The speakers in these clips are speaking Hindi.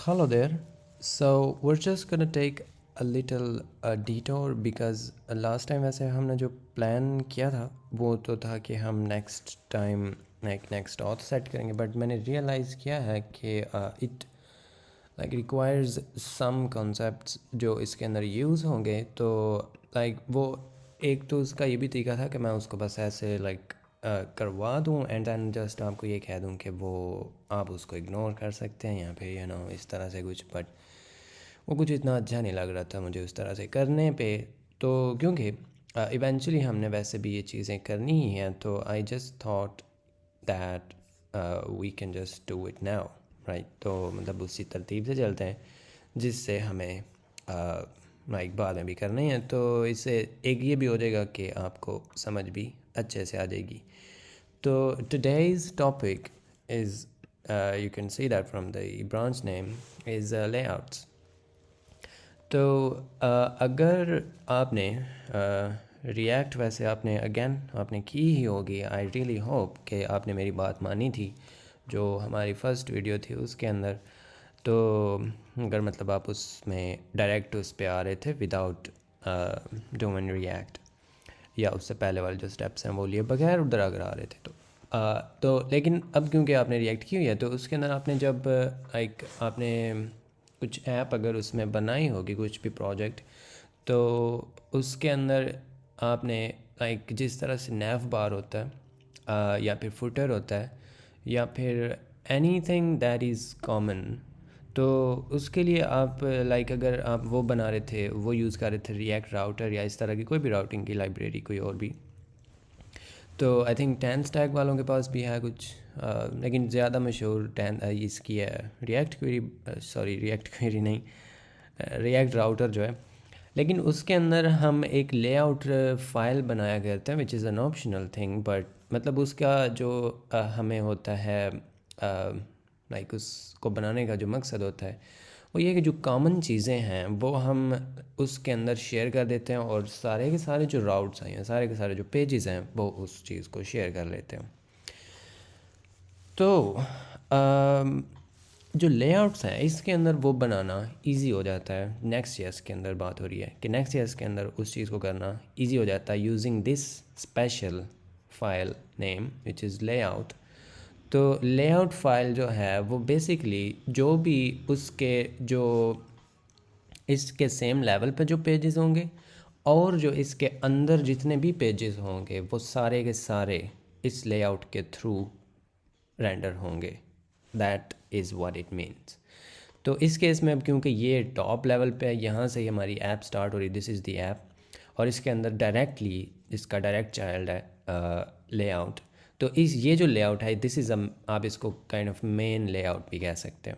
Hello there. So we're just gonna take a little detour because last time वैसे हमने जो प्लान किया था वो तो था कि हम next time next auth set करेंगे, बट मैंने रियलाइज़ किया है कि इट रिक्वायर्स सम कॉन्सेप्ट्स जो इसके अंदर यूज़ होंगे। तो वो एक तो उसका ये भी तरीका था कि मैं उसको बस ऐसे करवा दूँ एंड देन जस्ट आपको ये कह दूँ कि वो आप उसको इग्नोर कर सकते हैं यहाँ पे इस तरह से कुछ, बट वो कुछ इतना अच्छा नहीं लग रहा था मुझे उस तरह से करने पे। तो क्योंकि इवेंचुअली हमने वैसे भी ये चीज़ें करनी ही हैं, तो I just thought that we can just do it now, right. तो मतलब उसी तरतीब से चलते हैं जिससे हमें बाद में भी करनी है, तो इससे एक ये भी हो जाएगा कि आपको समझ भी अच्छे से आ जाएगी। तो today's topic is you can see that from the branch name is layouts. तो अगर आपने रिएक्ट वैसे आपने की ही होगी, आई रियली होप कि आपने मेरी बात मानी थी जो हमारी फर्स्ट वीडियो थी उसके अंदर। तो अगर मतलब आप उसमें डायरेक्ट उस पे आ रहे थे विदाउट डूइंग रिएक्ट, या उससे पहले वाले जो स्टेप्स हैं वो लिए बगैर उधर अगर आ रहे थे तो लेकिन अब क्योंकि आपने रिएक्ट की हुई है तो उसके अंदर आपने जब आपने कुछ ऐप अगर उसमें बनाई होगी, कुछ भी प्रोजेक्ट, तो उसके अंदर आपने जिस तरह से नैव बार होता है या फिर फुटर होता है या फिर एनीथिंग दैट इज़ कॉमन, तो उसके लिए आप अगर आप वो बना रहे थे, वो यूज़ कर रहे थे रिएक्ट राउटर या इस तरह की कोई भी राउटिंग की लाइब्रेरी कोई और भी, तो आई थिंक 10 स्टैक वालों के पास भी है कुछ, लेकिन ज़्यादा मशहूर 10 इसकी है रिएक्ट क्वेरी नहीं, रिएक्ट राउटर जो है। लेकिन उसके अंदर हम एक लेआउट फाइल बनाया करते हैं which is an optional thing, but मतलब उसका जो हमें होता है उसको बनाने का जो मकसद होता है वो ये कि जो कॉमन चीज़ें हैं वो हम उसके अंदर शेयर कर देते हैं, और सारे के सारे जो राउट्स हैं या सारे के सारे जो पेजेस हैं वो उस चीज़ को शेयर कर लेते हैं। तो जो लेआउट्स हैं इसके अंदर वो बनाना इजी हो जाता है। नेक्स्ट.js के अंदर बात हो रही है कि नेक्स्ट.js के अंदर उस चीज़ को करना इजी हो जाता है using this special file name which is layout. तो लेआउट फाइल जो है वो बेसिकली जो भी उसके जो इसके सेम लेवल पे जो पेजेस होंगे और जो इसके अंदर जितने भी पेजेस होंगे वो सारे के सारे इस लेआउट के थ्रू रेंडर होंगे। That is what it means. तो इस केस में अब क्योंकि ये टॉप लेवल पे है, यहाँ से ही हमारी ऐप स्टार्ट हो रही, दिस इज़ द ऐप, और इसके अंदर डायरेक्टली इसका डायरेक्ट चाइल्ड है लेआउट। तो ये जो लेआउट है दिस इज़ आप इसको काइंड ऑफ मेन लेआउट भी कह सकते हैं।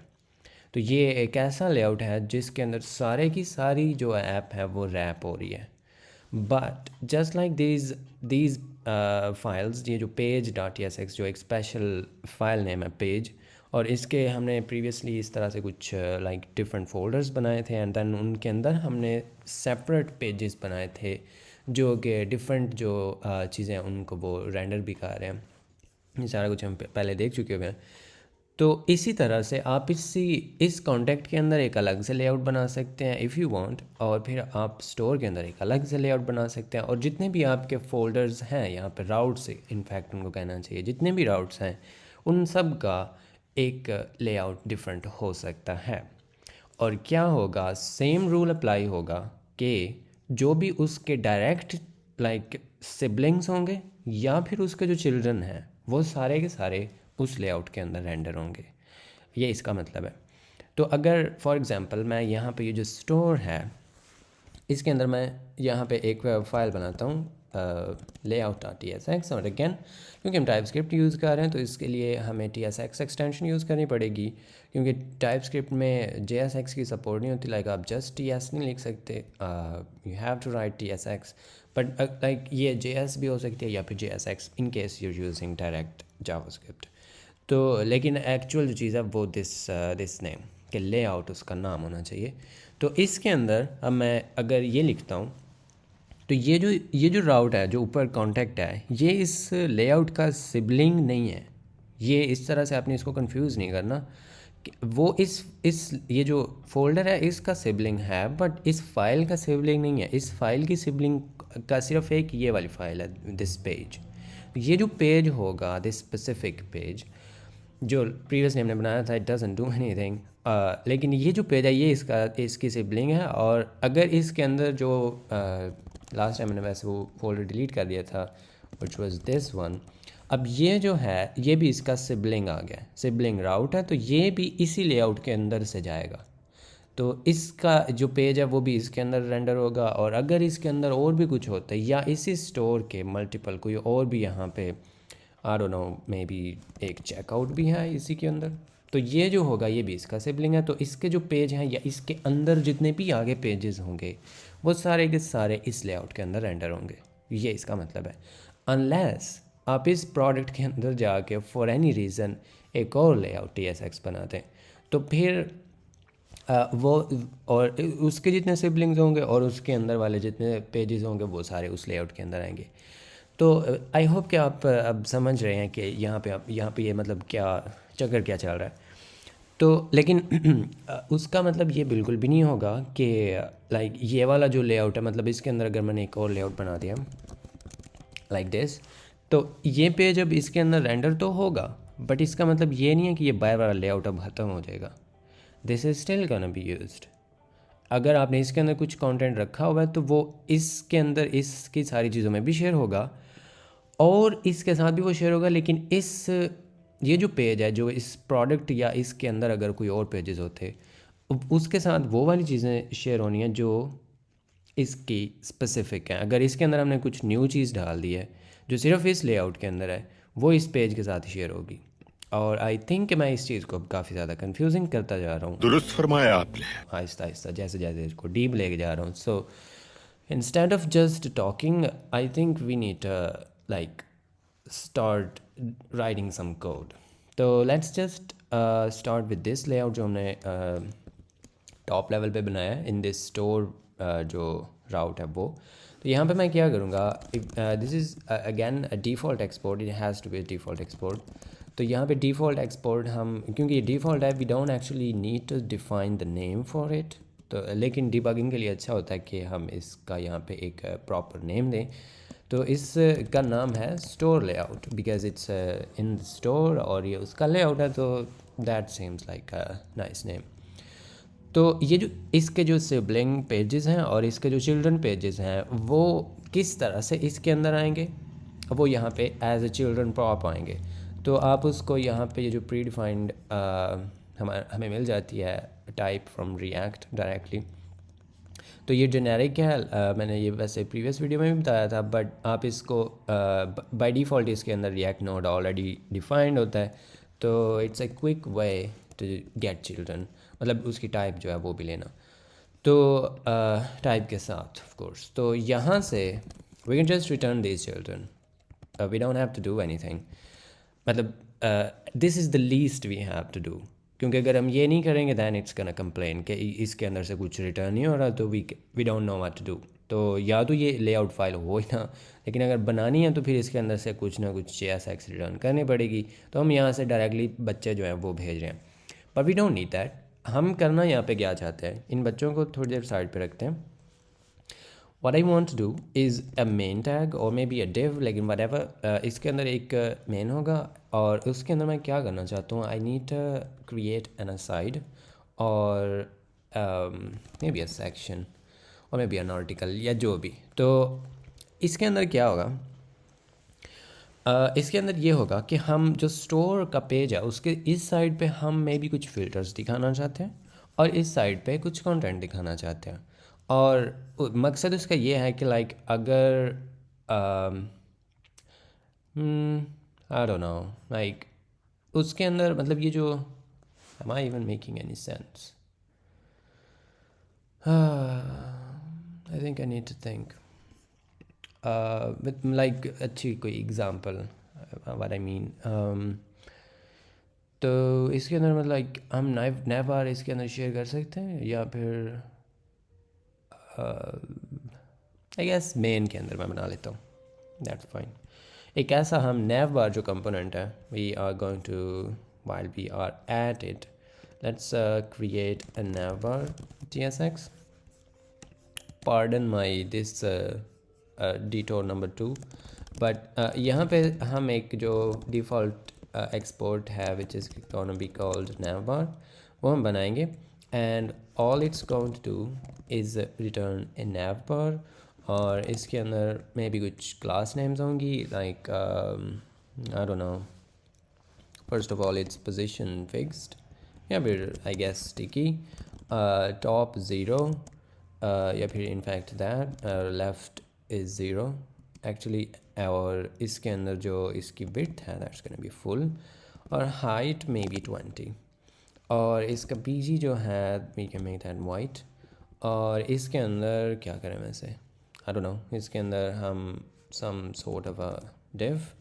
तो ये एक ऐसा लेआउट है जिसके अंदर सारे की सारी जो ऐप है वो रैप हो रही है। But just like these files, ये जो page.tsx जो एक स्पेशल फाइल नेम है पेज, और इसके हमने प्रीवियसली इस तरह से कुछ डिफरेंट फोल्डर्स बनाए थे एंड देन उनके अंदर हमने सेपरेट पेजेस बनाए थे जो कि डिफरेंट जो चीज़ें हैं उनको वो रेंडर भी कर रहे हैं। ये सारा कुछ हम पहले देख चुके हुए हैं। तो इसी तरह से आप इस कॉन्टेक्ट के अंदर एक अलग से लेआउट बना सकते हैं इफ़ यू वांट, और फिर आप स्टोर के अंदर एक अलग से लेआउट बना सकते हैं, और जितने भी आपके फोल्डर्स हैं यहाँ पे राउट्स से इनफैक्ट उनको कहना चाहिए, जितने भी राउट्स हैं उन सब का एक लेआउट डिफरेंट हो सकता है। और क्या होगा, सेम रूल अप्लाई होगा कि जो भी उसके डायरेक्ट सिबलिंग्स होंगे या फिर उसके जो चिल्ड्रन हैं वो सारे के सारे उस लेआउट के अंदर रेंडर होंगे। ये इसका मतलब है। तो अगर फॉर एग्ज़ाम्पल मैं यहाँ पे ये जो स्टोर है इसके अंदर मैं यहाँ पे एक फ़ाइल बनाता हूँ layout.tsx, और अगेन क्योंकि हम टाइपस्क्रिप्ट यूज़ कर रहे हैं तो इसके लिए हमें tsx एक्सटेंशन यूज़ करनी पड़ेगी, क्योंकि टाइपस्क्रिप्ट में jsx की सपोर्ट नहीं होती। आप जस्ट ts नहीं लिख सकते, you have to write tsx, but ये js भी हो सकती है या फिर jsx in case you're using direct JavaScript. तो लेकिन एक्चुअल जो चीज़ है वो दिस नेम के लेआउट उसका नाम होना चाहिए। तो इसके अंदर अब मैं अगर ये लिखता हूँ तो ये जो राउट है जो ऊपर कॉन्टैक्ट है ये इस लेआउट का सिबलिंग नहीं है। ये इस तरह से आपने इसको कंफ्यूज नहीं करना वो इस ये जो फोल्डर है इसका सिबलिंग है, बट इस फाइल का सिबलिंग नहीं है। इस फाइल की सिबलिंग का सिर्फ एक ये वाली फाइल है, दिस पेज। ये जो पेज होगा, दिस स्पेसिफिक पेज जो प्रीवियसली हमने बनाया था, इट डजंट डू एनीथिंग। लेकिन ये जो पेज है ये इसकी सिबलिंग है। और अगर इसके अंदर जो लास्ट टाइम मैंने वैसे वो फोल्डर डिलीट कर दिया था, विच वाज दिस वन, अब ये जो है ये भी इसका सिबलिंग आ गया, सिबलिंग राउट है, तो ये भी इसी लेआउट के अंदर से जाएगा। तो इसका जो पेज है वो भी इसके अंदर रेंडर होगा। और अगर इसके अंदर और भी कुछ होता है या इसी स्टोर के मल्टीपल कोई और भी यहाँ पे आई डोंट नो मे बी एक चेकआउट भी है इसी के अंदर, तो ये जो होगा ये भी इसका सिबलिंग है। तो इसके जो पेज हैं या इसके अंदर जितने भी आगे पेजेस होंगे वो सारे के सारे इस लेआउट के अंदर रेंडर होंगे। ये इसका मतलब है। अनलेस आप इस प्रोडक्ट के अंदर जाके फॉर एनी रीज़न एक और लेआउट TSX बनाते हैं, तो फिर वो और उसके जितने सिबलिंग्स होंगे और उसके अंदर वाले जितने पेजेस होंगे वो सारे उस लेआउट के अंदर आएंगे। तो आई होप कि आप अब समझ रहे हैं कि यहाँ पे ये मतलब क्या चक्कर क्या चल रहा है। तो लेकिन उसका मतलब ये बिल्कुल भी नहीं होगा कि लाइक ये वाला जो लेआउट है, मतलब इसके अंदर अगर मैंने एक और लेआउट बना दिया लाइक दिस, तो ये पेज अब इसके अंदर रेंडर तो होगा, बट इसका मतलब ये नहीं है कि ये बाहर वाला लेआउट अब ख़त्म हो जाएगा। This is still gonna be used. अगर आपने इसके अंदर कुछ कंटेंट रखा हुआ है तो वो इसके अंदर इसकी सारी चीज़ों में भी शेयर होगा और इसके साथ भी वो शेयर होगा। लेकिन ये जो पेज है, जो इस प्रोडक्ट या इसके अंदर अगर कोई और पेजेस होते, उसके साथ वो वाली चीज़ें शेयर होनी है जो इसकी स्पेसिफिक है। अगर इसके अंदर हमने कुछ न्यू चीज़ डाल दी है जो सिर्फ इस लेआउट के अंदर है, वो इस पेज के साथ ही शेयर होगी। और आई थिंक कि मैं इस चीज़ को अब काफ़ी ज़्यादा कंफ्यूजिंग करता जा रहा हूँ, दुरुस्त फरमाया आपने। आहिस्ता आहिस्ता जैसे जैसे इसको डीप लेके जा रहा हूँ। So instead of just talking, I think we need like start writing some code. तो let's just start with this layout जो हमने टॉप लेवल पे बनाया है इन दिस स्टोर जो राउट है वो। तो यहाँ पे मैं क्या करूँगा, this is again default export, it has to be default export. तो यहाँ पे डिफ़ॉल्ट एक्सपोर्ट हम, क्योंकि ये डिफ़ॉल्ट है, we don't actually need to define the name for it. तो लेकिन डिबगिंग के लिए अच्छा होता है कि हम इसका यहाँ पे एक प्रॉपर नेम दें। तो इसका नाम है store layout because it's in the store और ये उसका लेआउट है, तो that seems like a nice name. तो ये जो इसके जो सिबलिंग पेजेस हैं और इसके जो चिल्ड्रन पेजेस हैं वो किस तरह से इसके अंदर आएंगे, वो यहाँ पे एज ए चिल्ड्रन प्रॉप आएंगे। तो आप उसको यहाँ पे ये जो प्री डिफाइंड हमें मिल जाती है टाइप फ्रॉम रिएक्ट डायरेक्टली। तो ये जेनेरिक है, मैंने ये वैसे प्रीवियस वीडियो में भी बताया था, बट आप इसको बाय डिफ़ॉल्ट इसके अंदर रिएक्ट नोड ऑलरेडी डिफाइंड होता है। तो it's a quick way to get children, मतलब उसकी टाइप जो है वो भी लेना, तो टाइप के साथ ऑफ कोर्स। तो यहाँ से we can just return this children, we don't have to do anything. मतलब this is the least we have to do, क्योंकि अगर हम ये नहीं करेंगे दैन इट्स गोना कंप्लेन कि इसके अंदर से कुछ रिटर्न नहीं हो रहा, तो we don't know what to do. तो या तो ये लेआउट फाइल हो ही ना, लेकिन अगर बनानी है तो फिर इसके अंदर से कुछ ना कुछ JSX रिटर्न करनी पड़ेगी। तो हम यहाँ से डायरेक्टली बच्चे जो हैं वो भेज रहे हैं, पर वी डोंट नीड दैट। हम करना यहाँ पे क्या चाहते हैं, इन बच्चों को थोड़ी देर साइड पे रखते हैं। What I want to do is a main tag or maybe a div, लेकिन whatever, इसके अंदर एक main होगा और उसके अंदर मैं क्या करना चाहता हूँ, I need to create an aside और maybe a section और maybe an article या जो भी। तो इसके अंदर क्या होगा, इसके अंदर ये होगा कि हम जो स्टोर का पेज है उसके इस साइड पे हम मे बी कुछ फ़िल्टर्स दिखाना चाहते हैं और इस साइड पे कुछ कंटेंट दिखाना चाहते हैं। और मकसद उसका ये है कि लाइक अगर आई डोंट नो, लाइक उसके अंदर मतलब ये जो am I even making any sense? I think I need to think. With like अच्छी कोई एग्जांपल, what I mean. तो इसके अंदर मतलब लाइक हम नैव बार इसके अंदर शेयर कर सकते हैं या फिर आई गेस मेन के अंदर मैं बना लेता हूँ, दैट्स फाइन। एक ऐसा हम नैव बार जो कंपोनेंट है, we are going to while we are at it Let's create a navbar tsx. Pardon my this detour number 2, but यहाँ पे हम एक जो default export है which is gonna be called navbar, वो हम बनाएंगे, and all it's going to do is return a navbar, और इसके अंदर में भी कुछ class names होंगी like I don't know, first of all it's position fixed, या फिर I guess sticky, top 0, या फिर in fact that left is 0 actually, और इसके अंदर जो इसकी width है that's gonna be full, और height may be 20, और इसका PG जो है we can make that white, और इसके अंदर क्या करें वैसे I don't know, इसके अंदर हम some sort of a div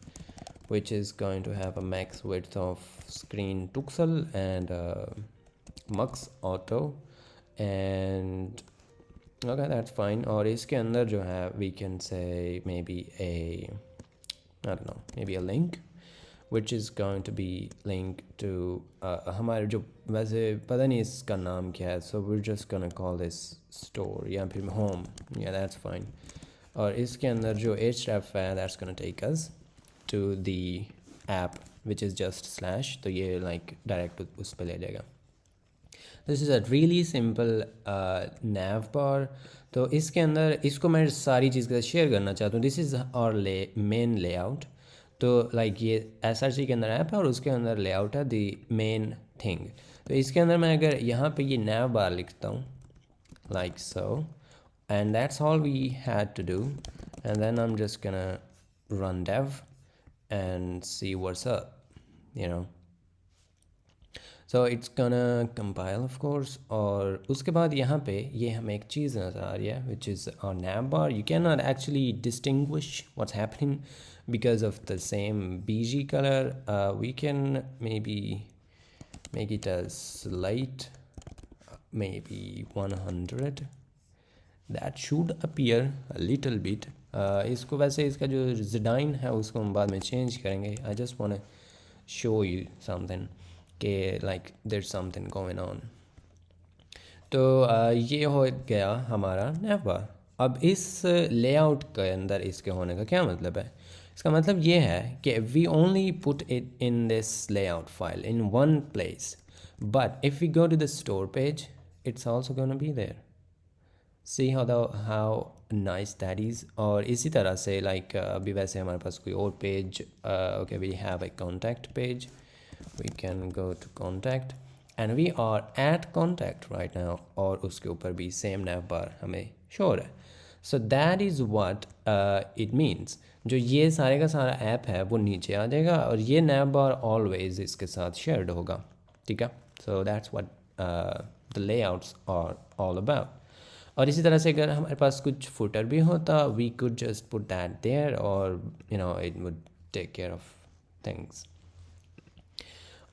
which is going to have a max width of screen pixel and mux auto, and okay that's fine, और इसके अंदर जो है we can say maybe a I don't know, maybe a link which is going to be linked to हमारे जो वैसे पता नहीं इसका नाम क्या है, so we're just gonna call this store या फिर home, yeah that's fine, और इसके अंदर जो href है that's gonna take us to the app which is just slash, तो ये like direct उस पे ले जाएगा. This is a really simple nav bar. तो इसके अंदर इसको मैं सारी चीज़ के साथ शेयर करना चाहता हूँ. दिस इज़ और मेन लेआउट. तो लाइक ये SRC के अंदर ऐप है और उसके अंदर लेआउट है द मेन थिंग. तो इसके अंदर मैं अगर यहाँ पे ये nav bar लिखता हूँ like so, and that's all we had to do, and then I'm just gonna run dev and see what's up, you know. So it's gonna compile of course, और उसके बाद यहाँ पे ये हमें एक चीज़ नज़र आ रही है which is our nav bar. You cannot actually distinguish what's happening because of the same BG color. We can maybe make it as light, maybe 100. That should appear a little bit. इसको वैसे इसका जो ज़िडाइन है उसको हम बाद में चेंज करेंगे. I just wanna show you something कि like there's something going on. तो ये हो गया हमारा nav bar. अब इस लेआउट के अंदर इसके होने का क्या मतलब है? इसका मतलब ये है कि we only put it in this layout file in one place, but if we go to the store page, it's also gonna be there. See how nice that is. और इसी तरह से like अभी वैसे हमारे पास कोई और page, okay, we have a contact page. We can go to contact and we are at contact right now, और उसके ऊपर भी same nav bar हमें show हो रहा है. So that is what it means. जो ये सारे का सारा ऐप है वो नीचे आ जाएगा और ये nav bar always इसके साथ shared होगा. ठीक है. So that's what the layouts are all about. और इसी तरह से अगर हमारे पास कुछ footer भी होता, we could just put that there, or you know it would take care of things.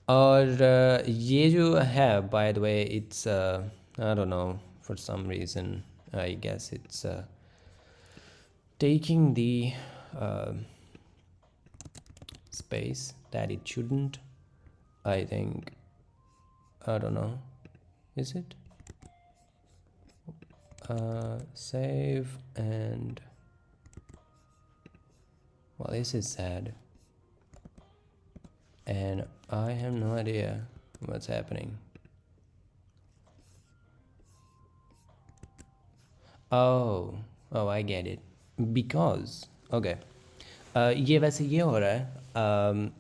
और ये जो है by the way it's I don't know, for some reason I guess it's taking the space that it shouldn't. I think, I don't know, is it? Save and well, this is sad and I have no idea what's happening. Oh, I get it. Because okay, ये वैसे ये हो रहा है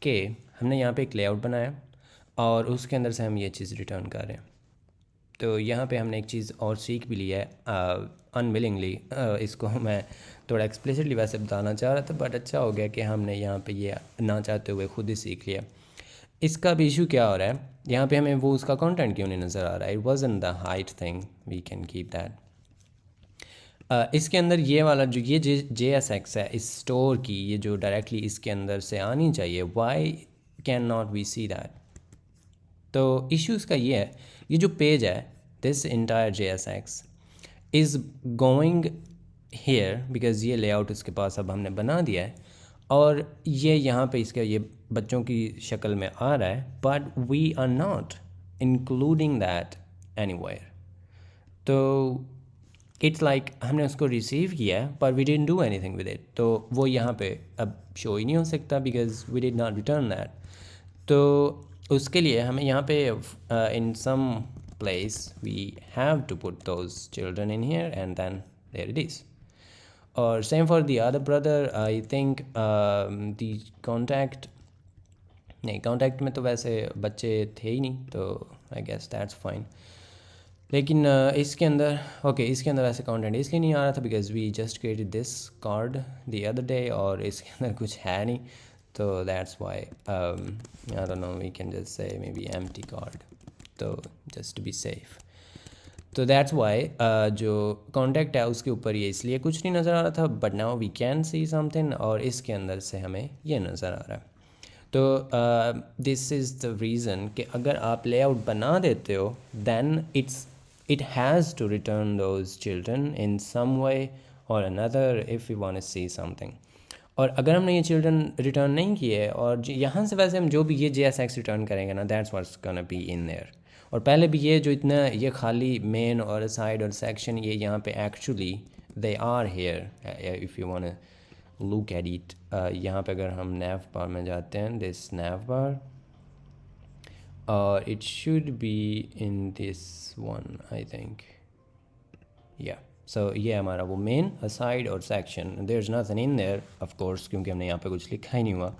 कि हमने यहाँ पे एक लेआउट बनाया और उसके अंदर से हम ये चीज़ रिटर्न कर रहे हैं. तो यहाँ पे हमने एक चीज़ और सीख भी लिया है अनविलिंगली. इसको मैं थोड़ा एक्सप्लिसिटली वैसे बताना चाह रहा था, बट अच्छा हो गया कि हमने यहाँ पे ये ना चाहते हुए खुद ही सीख लिया. इसका भी इशू क्या हो रहा है, यहाँ पे हमें वो उसका कंटेंट क्यों नहीं नज़र आ रहा है. It wasn't the height thing, we can keep that. इसके अंदर ये वाला जो ये JSX है इस स्टोर की, ये जो डायरेक्टली इसके अंदर से आनी चाहिए, why can not we see that. तो इशू इसका ये है, ये जो पेज है this entire JSX is going here because ये लेआउट उसके पास अब हमने बना दिया है और ये यहाँ पे इसका ये बच्चों की शक्ल में आ रहा है, but we are not including that anywhere. तो इट्स लाइक हमने उसको रिसीव किया है पर we didn't do anything with it, तो वो यहाँ पे अब शो ही नहीं हो सकता because we did not return that. तो उसके लिए हमें यहाँ पे in some place we have to put those children in here and then there it is. और same for the other brother, I think the contact, नहीं कॉन्टैक्ट में तो वैसे बच्चे थे ही नहीं, तो आई गेस दैट्स फाइन। लेकिन इसके अंदर ओके इसके अंदर ऐसे कंटेंट इसलिए नहीं आ रहा था because we just created this card the other day और इसके अंदर कुछ है नहीं, तो that's why I don't know we can just say maybe empty card, तो जस्ट टू बी सेफ। तो दैट्स वाई जो कॉन्टैक्ट है उसके ऊपर ये इसलिए कुछ नहीं नज़र आ रहा था, but now we can see something और इसके अंदर से हमें ये नज़र आ रहा है। तो दिस इज़ द रीज़न कि अगर आप लेआउट बना देते हो then it has to return those children in some way or another if we want to see something। और अगर हमने ये चिल्ड्रन रिटर्न नहीं किए और यहाँ से वैसे हम जो भी ये JSX रिटर्न करेंगे ना that's what's gonna be in their. और पहले भी ये जो इतना ये खाली मेन और साइड और सेक्शन ये यहाँ पे actually they are here if you want to look at it. यहाँ पे अगर हम nav बार में जाते हैं this nav bar it should be in this one I think, yeah। so ये हमारा वो मेन aside और section, there's nothing in there of course क्योंकि हमने यहाँ पे कुछ लिखा ही नहीं हुआ,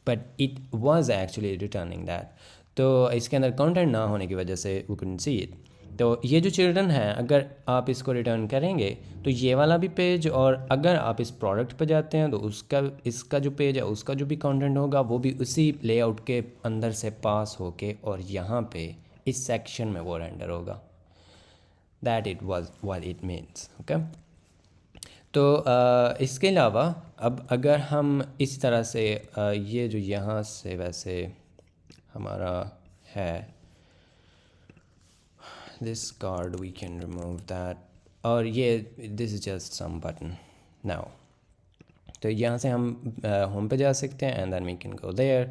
but it was actually returning that। तो इसके अंदर कंटेंट ना होने की वजह से we couldn't see it। तो ये जो चिल्ड्रन है अगर आप इसको रिटर्न करेंगे तो ये वाला भी पेज, और अगर आप इस प्रोडक्ट पर जाते हैं तो उसका इसका जो पेज है उसका जो भी कंटेंट होगा वो भी उसी लेआउट के अंदर से पास होके और यहाँ पे इस सेक्शन में वो रेंडर होगा। That it was what it means, okay. तो इसके अलावा अब अगर हम इस तरह से ये जो यहाँ से वैसे हमारा है this card we can remove that, और ये this is just some button now। तो यहाँ से हम होम पे जा सकते हैं and then we can go there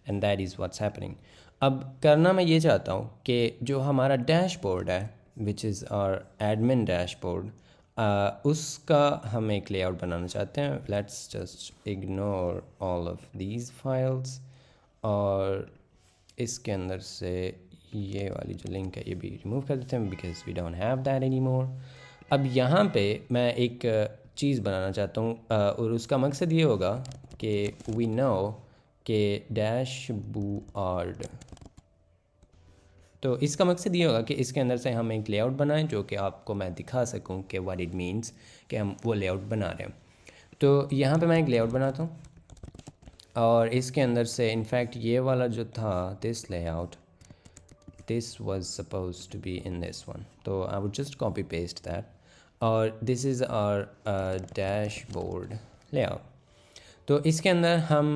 and that is what's happening। अब करना मैं ये चाहता हूँ कि जो हमारा डैशबोर्ड है which is our admin dashboard, उसका हम एक लेआउट बनाना चाहते हैं। let's just ignore all of these files और इसके अंदर से ये वाली जो लिंक है ये भी रिमूव कर देते हैं because we don't have that any more. अब यहाँ पे मैं एक चीज़ बनाना चाहता हूँ और उसका मकसद ये होगा कि वी नो कि डैशबोर्ड, तो इसका मकसद ये होगा कि इसके अंदर से हम एक लेआउट बनाएं जो कि आपको मैं दिखा सकूं कि व्हाट इट मीन्स कि हम वो लेआउट बना रहे हैं। तो यहाँ पे मैं एक लेआउट बनाता हूँ और इसके अंदर से इनफैक्ट ये वाला जो था this layout, this was supposed to be in this one, so I would just copy paste that और this is our dashboard layout। तो इसके अंदर हम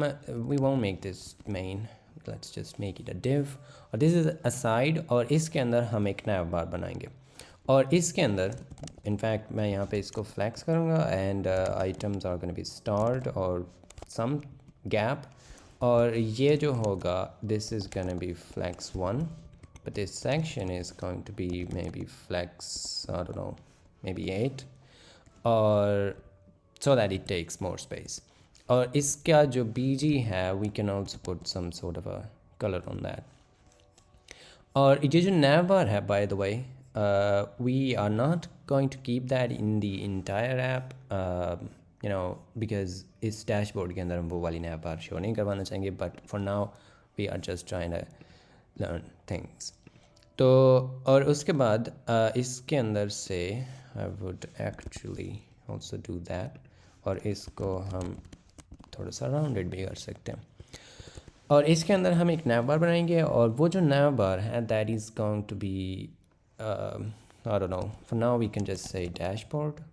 we won't make this main, let's just make it a div और this is a side और इसके अंदर हम एक nav bar बनाएंगे और इसके अंदर इनफैक्ट मैं यहाँ पे इसको फ्लैक्स करूँगा and items are going to be starred और some gap और ये जो होगा this is going to be flex 1 but this section is going to be maybe flex I don't know maybe 8 or so that it takes more space। और इसका जो BG है we can also put some sort of a color on that। और ये जो navbar है by the way we are not going to keep that in the entire app you know because इस dashboard के अंदर हम वो वाली navbar show नहीं करवाना चाहेंगे, but for now we are just trying to learn things। तो और उसके बाद इसके अंदर से I would actually also do that और इसको हम थोड़ा सा राउंडेड भी कर सकते हैं और इसके अंदर हम एक nav bar बनाएंगे और वो जो nav bar है that is going to be I don't know, for now we can just say dashboard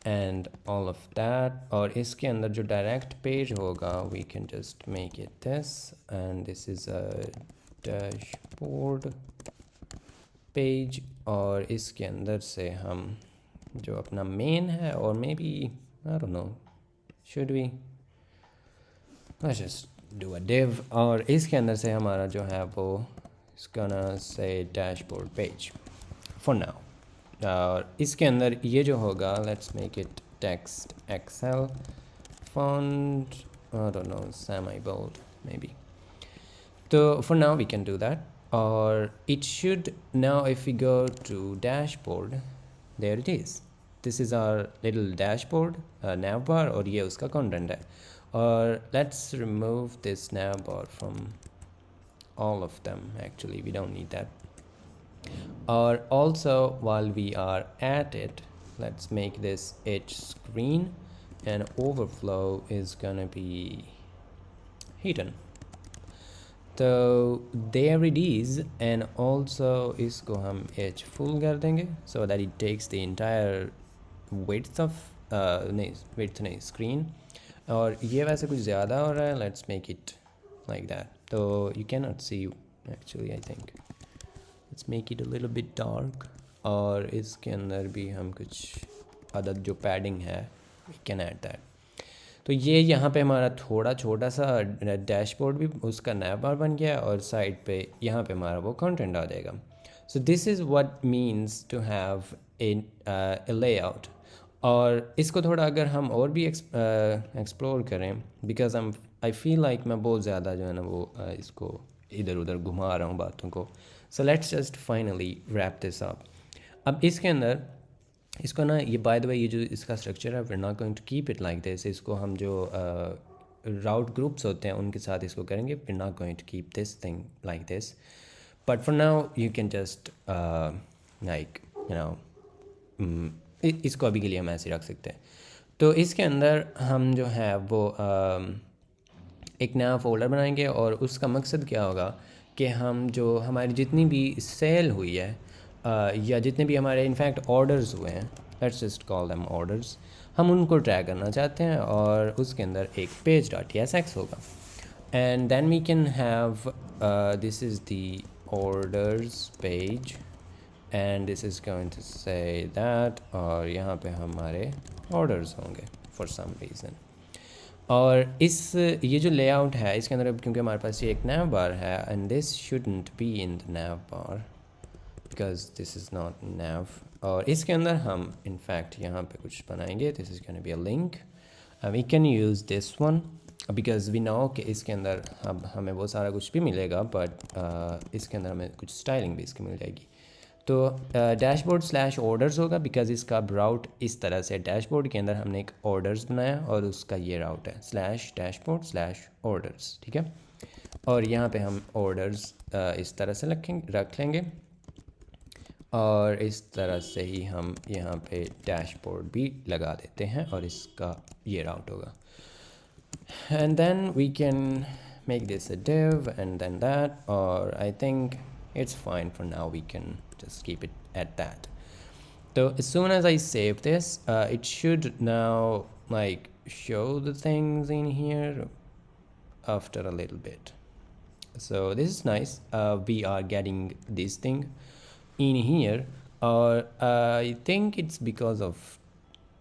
and all of that और इसके अंदर जो direct page होगा we can just make it this and this is a dashboard page और इसके अंदर से हम जो अपना main है और maybe I don't know should we let's just do a div और इसके अंदर से हमारा जो है वो it's gonna say dashboard page for now. और इसके अंदर ये जो होगा, let's make it text Excel font, I don't know, semi bold maybe. So for now we can do that. Or it should now, if we go to dashboard, there it is. This is our little dashboard nav bar, और ये उसका content है. और let's remove this nav bar from all of them. Actually we don't need that. Or also, while we are at it, let's make this edge screen, and overflow is gonna be hidden. So there it is. And also इसको हम edge full कर देंगे so that it takes the entire width of नहीं width नहीं screen. और ये वैसे कुछ ज़्यादा हो रहा है, let's make it like that. So you cannot see actually, I think let's make it a little bit dark. और इसके अंदर भी हम कुछ अदद जो padding है we can add that. तो ये यहाँ पे हमारा थोड़ा छोटा सा डैशबोर्ड भी उसका नैव बार बन गया, और साइड पे यहाँ पे हमारा वो कंटेंट आ जाएगा. So this is what means to have a layout. और इसको थोड़ा अगर हम और भी एक्सप्लोर करें, बिकॉज आई फील लाइक मैं बहुत ज़्यादा जो है ना वो इसको इधर उधर घुमा रहा हूँ बातों को. So let's just finally wrap this up. अब इसके अंदर इसको ना, ये बाय द वे ये जो इसका स्ट्रक्चर है, we are not going to keep it like this. इसको हम जो राउट ग्रुप्स होते हैं उनके साथ इसको करेंगे. We are not going to keep this thing like this, but for now you can just like you know इसको अभी के लिए हम ऐसे रख सकते हैं. तो इसके अंदर हम जो है वो एक नया फोल्डर बनाएंगे, और उसका मकसद क्या होगा कि हम जो हमारी जितनी भी सेल हुई है या जितने भी हमारे इनफैक्ट ऑर्डर्स हुए हैं, let's just call them orders, हम उनको ट्रैक करना चाहते हैं. और उसके अंदर एक पेज डॉट tsx होगा, and then we can have this is the orders page, and this is going to say that, और यहाँ पे हमारे ऑर्डर्स होंगे फॉर सम रीज़न. और इस ये जो लेआउट है इसके अंदर, अब क्योंकि हमारे पास ये एक नैव बार है, and this shouldn't be in the naive bar because this is not nav. और इसके अंदर हम इनफैक्ट यहाँ पे कुछ बनाएंगे. this is going to be a link. We can use this one because we know कि इसके अंदर अब हमें बहुत सारा कुछ भी मिलेगा, बट इसके अंदर हमें कुछ स्टाइलिंग भी इसकी मिल जाएगी. तो डैशबोर्ड स्लैश ऑर्डर्स होगा, बिकॉज इसका राउट इस तरह से डैशबोर्ड के अंदर हमने एक ऑर्डर्स बनाया और उसका ये राउट है स्लैश डैशबोर्ड स्लैश ऑर्डर्स. ठीक है. और यहाँ पे हम ऑर्डर्स इस तरह से रख लेंगे, और इस तरह से ही हम यहाँ पे डैशबोर्ड भी लगा देते हैं, और इसका ये राउट होगा. And then we can make this a div and then that, or I think it's fine for now. We can just keep it at that. So as soon as I save this, it should now like show the things in here after a little bit. So this is nice. We are getting this thing in here, or I think it's because of,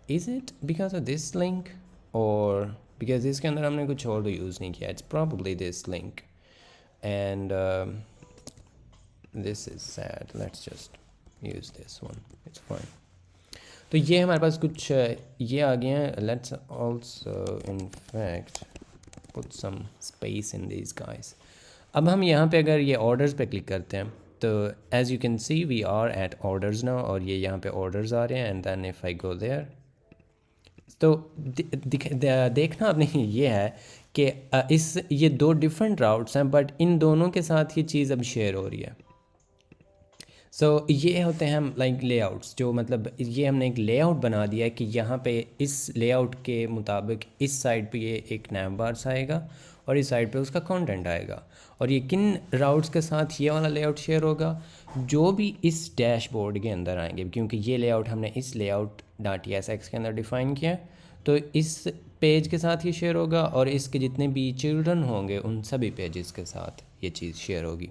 is it because of this link, or because इसके अंदर हमने कुछ और तो यूज़ नहीं किया. It's probably this link, and this is sad. Let's just use this one. It's fine. तो ये हमारे पास कुछ ये आ गए हैं. Let's also in fact put some space in these guys. अब हम यहाँ पे अगर ये ऑर्डर्स पे क्लिक करते हैं, तो as you can see we are at orders now, और ये यहाँ पे ऑर्डर्स आ रहे हैं. And then if I go there, तो देखना आपने ये है कि इस ये दो डिफरेंट राउट्स हैं, बट इन दोनों के साथ ये चीज़ अब शेयर हो रही है. सो ये होते हैं हम लाइक लेआउट्स, जो मतलब ये हमने एक लेआउट बना दिया है कि यहाँ पे इस लेआउट के मुताबिक इस साइड पे ये एक नैव बार्स आएगा, और इस साइड पे उसका कंटेंट आएगा. और ये किन राउट्स के साथ ये वाला लेआउट शेयर होगा, जो भी इस डैशबोर्ड के अंदर आएंगे, क्योंकि ये लेआउट हमने इस लेआउट डॉट tsx के अंदर डिफ़ाइन किया है. तो इस पेज के साथ ये शेयर होगा, और इसके जितने भी चिल्ड्रन होंगे उन सभी पेजेस के साथ ये चीज़ शेयर होगी.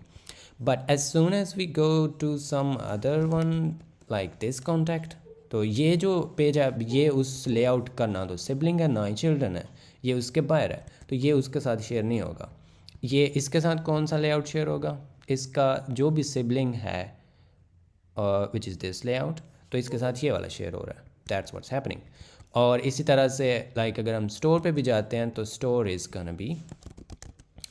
But as soon as we go to some other one like this contact, तो ये जो पेज है ये उस लेआउट का ना तो सिबलिंग है ना ही चिल्ड्रन है, ये उसके बाहर है, तो ये उसके साथ शेयर नहीं होगा. ये इसके साथ कौन सा लेआउट शेयर होगा, इसका जो भी सिबलिंग है विच इज़ दिस लेआउट, तो इसके साथ ये वाला शेयर हो रहा है, दैट्स व्हाट्स हैपनिंग। और इसी तरह से लाइक अगर हम स्टोर पे भी जाते हैं तो store is gonna be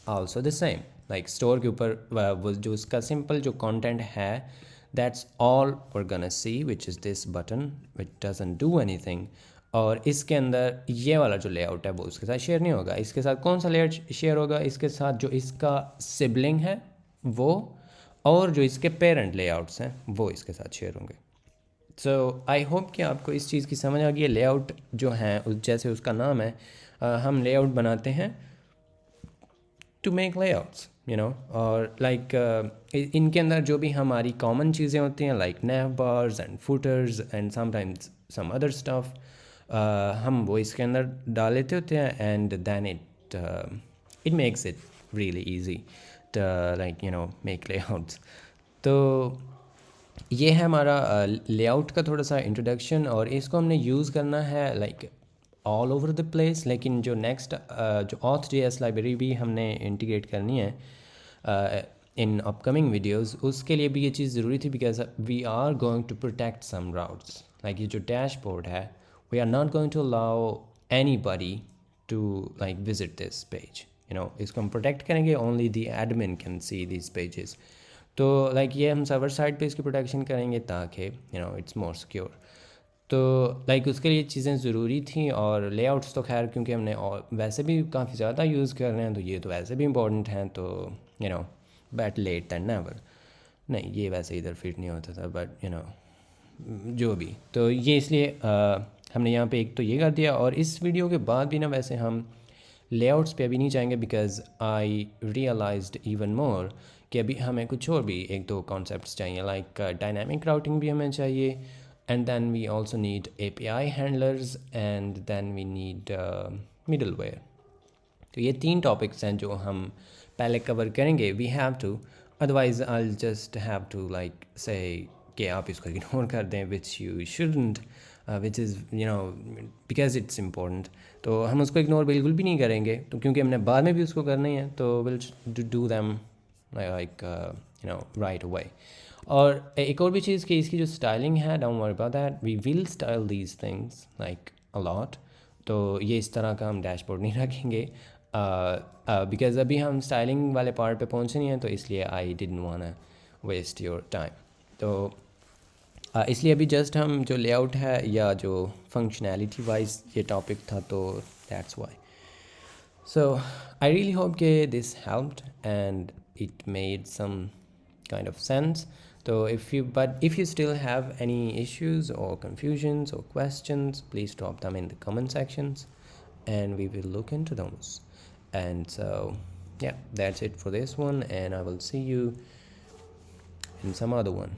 also the same, like store के ऊपर वो जो उसका सिंपल जो कंटेंट है that's all we are gonna see which is this button which doesn't do anything. और इसके अंदर ये वाला जो लेआउट है वो उसके साथ शेयर नहीं होगा। इसके साथ कौन सा लेआउट शेयर होगा? इसके साथ जो इसका सिबलिंग है वो, और जो इसके पेरेंट लेआउट्स हैं वो इसके साथ शेयर होंगे। सो आई होप कि आपको इस चीज़ की समझ आ गई है। लेआउट जो हैं जैसे उसका नाम है, हम लेआउट बनाते हैं to make layouts you know. और लाइक इनके अंदर जो भी हमारी कॉमन चीज़ें होती हैं like nav bars and footers and sometimes some other stuff, हम वो इसके अंदर डाल लेते होते हैं and then it makes it really easy to like you know make layouts. तो ये है हमारा लेआउट का थोड़ा सा इंट्रोडक्शन, और इसको हमने यूज़ करना है like all over the place. लेकिन जो नेक्स्ट जो auth.js लाइब्रेरी भी हमने इंटीग्रेट करनी है इन अपकमिंग वीडियोस, उसके लिए भी ये चीज़ ज़रूरी थी because we are going to protect some routes. Like ये जो डैशबोर्ड है, we are not going to allow anybody to like visit this page you know. इसको हम प्रोटेक्ट करेंगे, only the admin can see this pages. तो लाइक ये हम सर्वर साइड पे इसकी प्रोटेक्शन करेंगे ताकि you know it's more secure. तो लाइक उसके लिए चीज़ें ज़रूरी थी। और लेआउट्स तो खैर क्योंकि हमने और वैसे भी काफ़ी ज़्यादा यूज़ कर रहे हैं तो ये तो वैसे भी इंपॉर्टेंट हैं, तो you know better late than never. नहीं ये वैसे इधर फिट नहीं होता था, बट यू नो जो भी, तो ये इसलिए हमने यहाँ पे एक तो ये कर दिया। और इस वीडियो के बाद भी ना वैसे हम लेआउट्स पे अभी नहीं जाएंगे because I realized even more कि अभी हमें कुछ और भी एक दो कॉन्सेप्ट्स चाहिए, लाइक डायनामिक राउटिंग भी हमें चाहिए, and then we also need API handlers and then we need middleware। तो ये 3 टॉपिक्स हैं जो हम पहले कवर करेंगे। We have to, otherwise I just have to like say कि आप इसको इग्नोर कर दें, which you shouldn't, which is you know because it's important. तो हम उसको इग्नोर बिल्कुल भी नहीं करेंगे, तो क्योंकि हमने बाद में भी उसको करना ही है, तो will do them like you no right away. और एक और भी चीज़ कि इसकी जो स्टाइलिंग है, don't worry about that, we will style these things like a lot. तो ये इस तरह का हम डैशबोर्ड नहीं रखेंगे बिकॉज अभी हम स्टाइलिंग वाले पार्ट पे पहुँचे नहीं हैं, तो इसलिए I didn't want to waste your time. तो इसलिए अभी जस्ट हम जो लेआउट है या जो फंक्शनैलिटी वाइज ये टॉपिक था, तो that's Y. So I really hope this helped and it made some kind of sense. So if you still have any issues or confusions or questions, please drop them in the comment sections and we will look into those. And so yeah, that's it for this one, and I will see you in some other one.